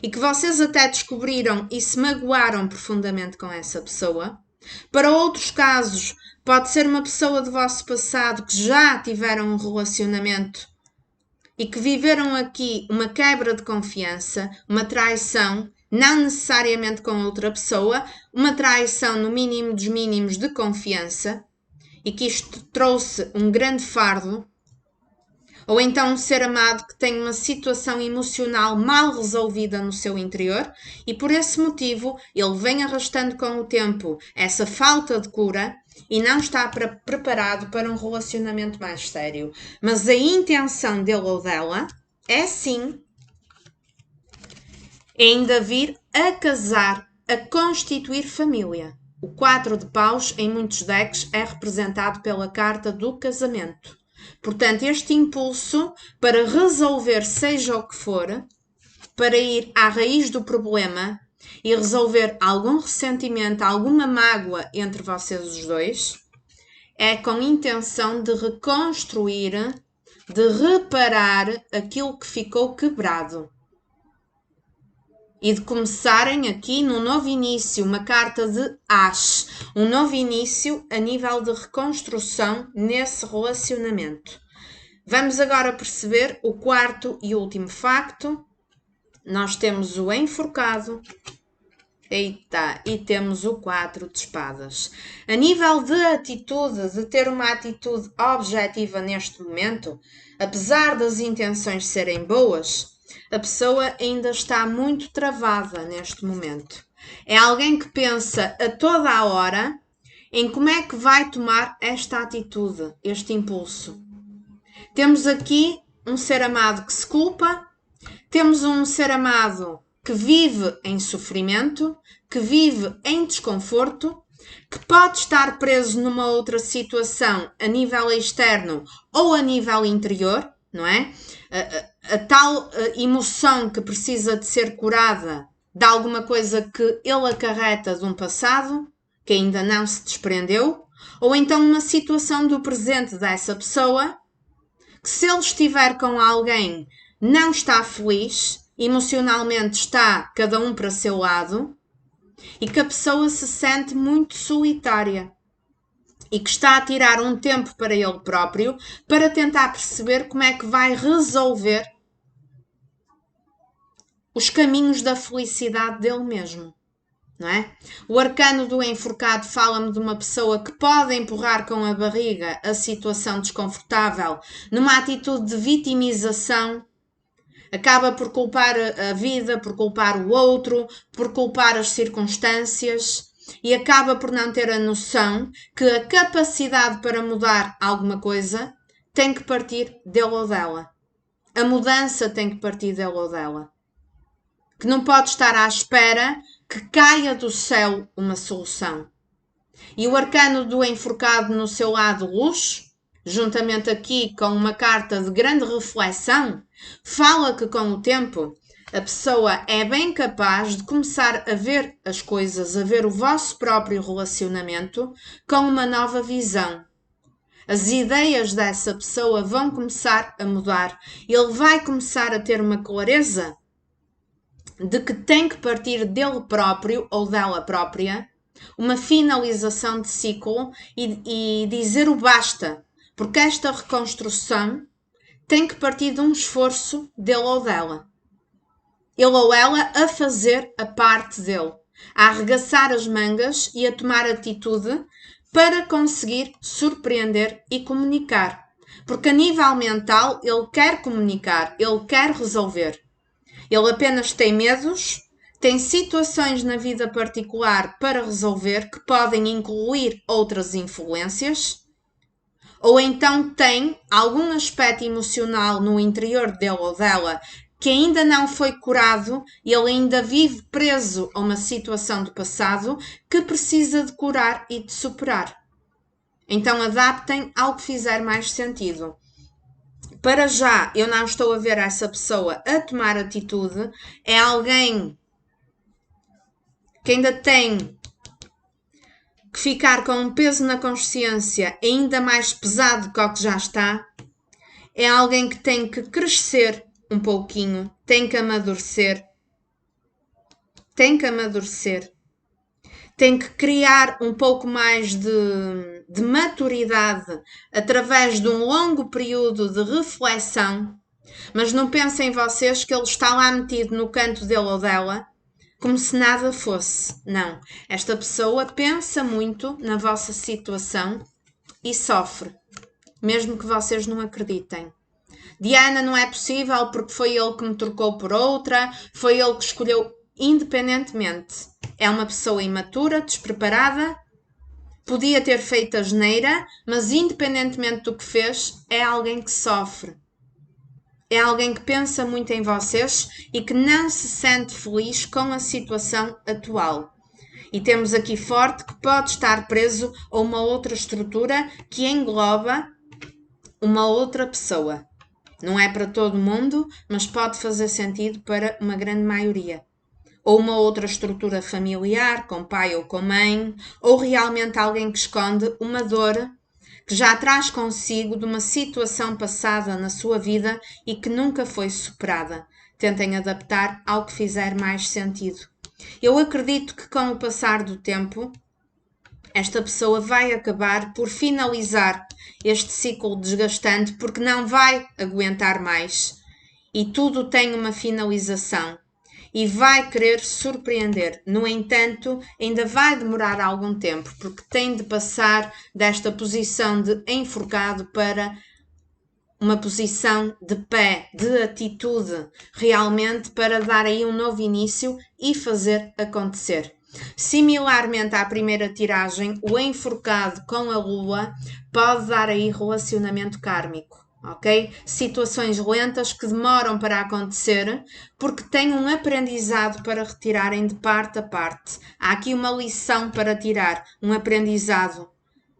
e que vocês até descobriram e se magoaram profundamente com essa pessoa. Para outros casos, pode ser uma pessoa do vosso passado que já tiveram um relacionamento e que viveram aqui uma quebra de confiança, uma traição, não necessariamente com outra pessoa, uma traição no mínimo dos mínimos de confiança, e que isto trouxe um grande fardo. Ou então um ser amado que tem uma situação emocional mal resolvida no seu interior e por esse motivo ele vem arrastando com o tempo essa falta de cura e não está preparado para um relacionamento mais sério. Mas a intenção dele ou dela é sim ainda vir a casar, a constituir família. O 4 de paus em muitos decks é representado pela carta do casamento. Portanto, este impulso para resolver seja o que for, para ir à raiz do problema e resolver algum ressentimento, alguma mágoa entre vocês os dois, é com intenção de reconstruir, de reparar aquilo que ficou quebrado. E de começarem aqui num novo início, uma carta de As, um novo início a nível de reconstrução nesse relacionamento. Vamos agora perceber o quarto e último facto. Nós temos o enforcado. Eita, e temos o 4 de espadas. A nível de atitude, de ter uma atitude objetiva neste momento, apesar das intenções serem boas, a pessoa ainda está muito travada neste momento. É alguém que pensa a toda a hora em como é que vai tomar esta atitude, este impulso. Temos aqui um ser amado que se culpa, temos um ser amado que vive em sofrimento, que vive em desconforto, que pode estar preso numa outra situação a nível externo ou a nível interior, não é? A tal emoção que precisa de ser curada de alguma coisa que ele acarreta de um passado, que ainda não se desprendeu, ou então uma situação do presente dessa pessoa, que se ele estiver com alguém não está feliz, emocionalmente está cada um para seu lado, e que a pessoa se sente muito solitária e que está a tirar um tempo para ele próprio para tentar perceber como é que vai resolver os caminhos da felicidade dele mesmo, não é? O arcano do enforcado fala-me de uma pessoa que pode empurrar com a barriga a situação desconfortável numa atitude de vitimização, acaba por culpar a vida, por culpar o outro, por culpar as circunstâncias, e acaba por não ter a noção que a capacidade para mudar alguma coisa tem que partir dele ou dela. A mudança tem que partir dele ou dela. Que não pode estar à espera que caia do céu uma solução. E o arcano do enforcado no seu lado luz, juntamente aqui com uma carta de grande reflexão, fala que com o tempo a pessoa é bem capaz de começar a ver as coisas, a ver o vosso próprio relacionamento com uma nova visão. As ideias dessa pessoa vão começar a mudar. Ele vai começar a ter uma clareza de que tem que partir dele próprio ou dela própria uma finalização de ciclo e dizer o basta, porque esta reconstrução tem que partir de um esforço dele ou dela. Ele ou ela a fazer a parte dele, a arregaçar as mangas e a tomar atitude para conseguir surpreender e comunicar. Porque a nível mental ele quer comunicar, ele quer resolver. Ele apenas tem medos, tem situações na vida particular para resolver que podem incluir outras influências, ou então tem algum aspecto emocional no interior dele ou dela que ainda não foi curado e ele ainda vive preso a uma situação do passado que precisa de curar e de superar. Então adaptem ao que fizer mais sentido. Para já, eu não estou a ver essa pessoa a tomar atitude. É alguém que ainda tem que ficar com um peso na consciência ainda mais pesado que o que já está. É alguém que tem que crescer um pouquinho, tem que amadurecer, tem que criar um pouco mais de maturidade através de um longo período de reflexão, mas não pensem vocês que ele está lá metido no canto dele ou dela como se nada fosse. Não. Esta pessoa pensa muito na vossa situação e sofre, mesmo que vocês não acreditem. Diana, não é possível porque foi ele que me trocou por outra, foi ele que escolheu. Independentemente, é uma pessoa imatura, despreparada, podia ter feito a geneira, mas independentemente do que fez, é alguém que sofre. É alguém que pensa muito em vocês e que não se sente feliz com a situação atual. E temos aqui forte que pode estar preso a uma outra estrutura que engloba uma outra pessoa. Não é para todo mundo, mas pode fazer sentido para uma grande maioria. Ou uma outra estrutura familiar, com pai ou com mãe, ou realmente alguém que esconde uma dor que já traz consigo de uma situação passada na sua vida e que nunca foi superada. Tentem adaptar ao que fizer mais sentido. Eu acredito que com o passar do tempo, esta pessoa vai acabar por finalizar este ciclo desgastante porque não vai aguentar mais. E tudo tem uma finalização. E vai querer surpreender. No entanto, ainda vai demorar algum tempo, porque tem de passar desta posição de enforcado para uma posição de pé, de atitude, realmente para dar aí um novo início e fazer acontecer. Similarmente à primeira tiragem, o enforcado com a lua pode dar aí relacionamento kármico. Ok? Situações lentas que demoram para acontecer porque têm um aprendizado para retirarem de parte a parte. Há aqui uma lição para tirar, um aprendizado.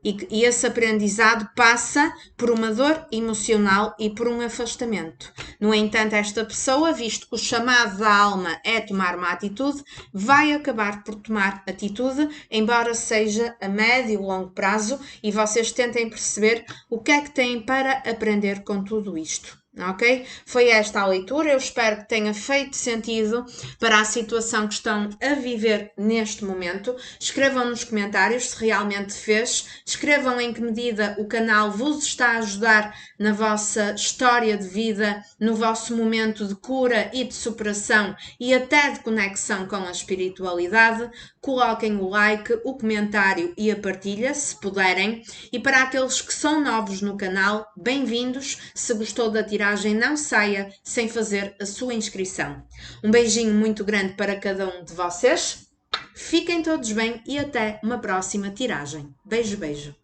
E esse aprendizado passa por uma dor emocional e por um afastamento. No entanto, esta pessoa, visto que o chamado da alma é tomar uma atitude, vai acabar por tomar atitude, embora seja a médio e longo prazo, e vocês tentem perceber o que é que têm para aprender com tudo isto. Ok? Foi esta a leitura, eu espero que tenha feito sentido para a situação que estão a viver neste momento. Escrevam nos comentários se realmente fez, escrevam em que medida o canal vos está a ajudar na vossa história de vida, no vosso momento de cura e de superação e até de conexão com a espiritualidade. Coloquem o like, o comentário e a partilha, se puderem. E para aqueles que são novos no canal, bem-vindos. Se gostou da tiragem, não saia sem fazer a sua inscrição. Um beijinho muito grande para cada um de vocês. Fiquem todos bem e até uma próxima tiragem. Beijo, beijo.